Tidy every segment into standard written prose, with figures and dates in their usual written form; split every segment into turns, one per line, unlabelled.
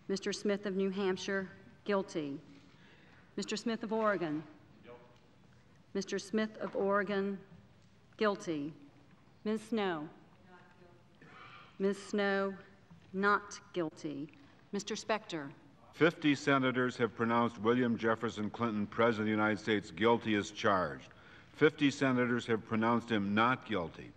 Mr. Smith of New Hampshire, guilty. Mr. Smith of Oregon. Mr. Smith of Oregon, guilty. Ms. Snow. Ms. Snow, not guilty. Mr. Spector.
50 senators have pronounced William Jefferson Clinton, President of the United States, guilty as charged. 50 senators have pronounced him not guilty.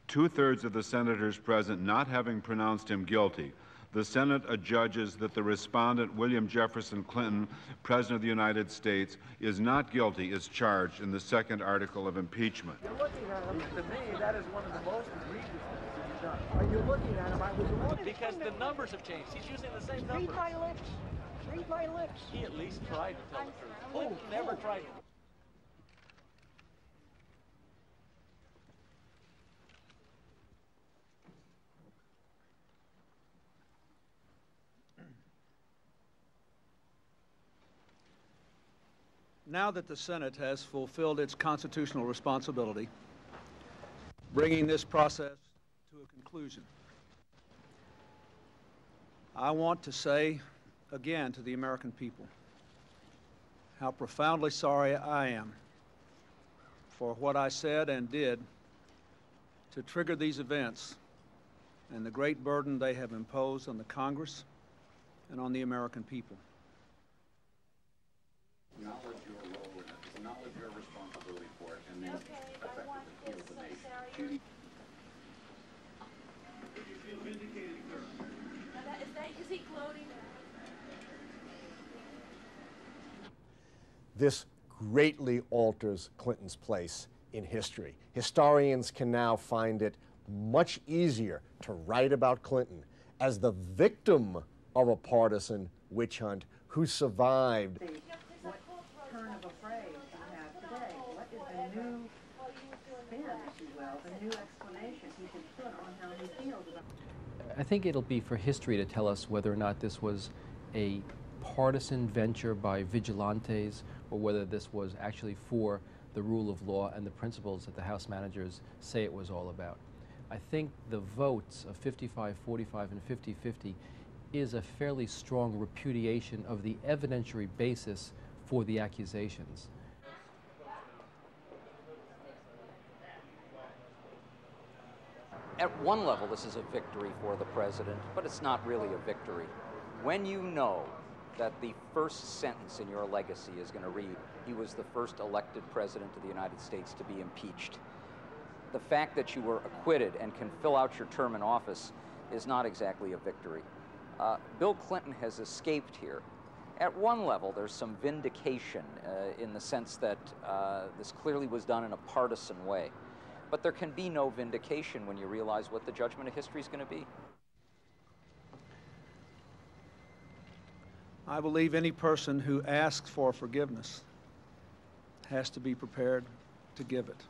2/3 of the senators present not having pronounced him guilty, the Senate adjudges that the respondent, William Jefferson Clinton, President of the United States, is not guilty as charged in the second article of impeachment.
You're looking at him, to me, that is one of the most egregious things that you've done. Are you looking at him? I was looking.
Because the numbers have changed. He's using the same numbers.
Read my lips. Read my lips.
He at least tried to tell the truth. Clinton never tried to.
Now that the Senate has fulfilled its constitutional responsibility, bringing this process to a conclusion, I want to say again to the American people how profoundly sorry I am for what I said and did to trigger these events and the great burden they have imposed on the Congress and on the American people.
Acknowledge your role in it, acknowledge your responsibility for it, and then effectively heal the nation.
Do you feel vindicated, sir? Is he gloating?
This greatly alters Clinton's place in history. Historians can now find it much easier to write about Clinton as the victim of a partisan witch hunt who survived.
What turn of a phrase we have today? What is the new spin, if you will, the new explanation he can put on how he feels about it?
I think it'll be for history to tell us whether or not this was a partisan venture by vigilantes or whether this was actually for the rule of law and the principles that the House managers say it was all about. I think the votes of 55-45 and 50-50 is a fairly strong repudiation of the evidentiary basis for the accusations.
At one level, this is a victory for the president, but it's not really a victory. When you know that the first sentence in your legacy is going to read, he was the first elected president of the United States to be impeached, the fact that you were acquitted and can fill out your term in office is not exactly a victory. Bill Clinton has escaped here. At one level, there's some vindication in the sense that this clearly was done in a partisan way. But there can be no vindication when you realize what the judgment of history is going to be.
I believe any person who asks for forgiveness has to be prepared to give it.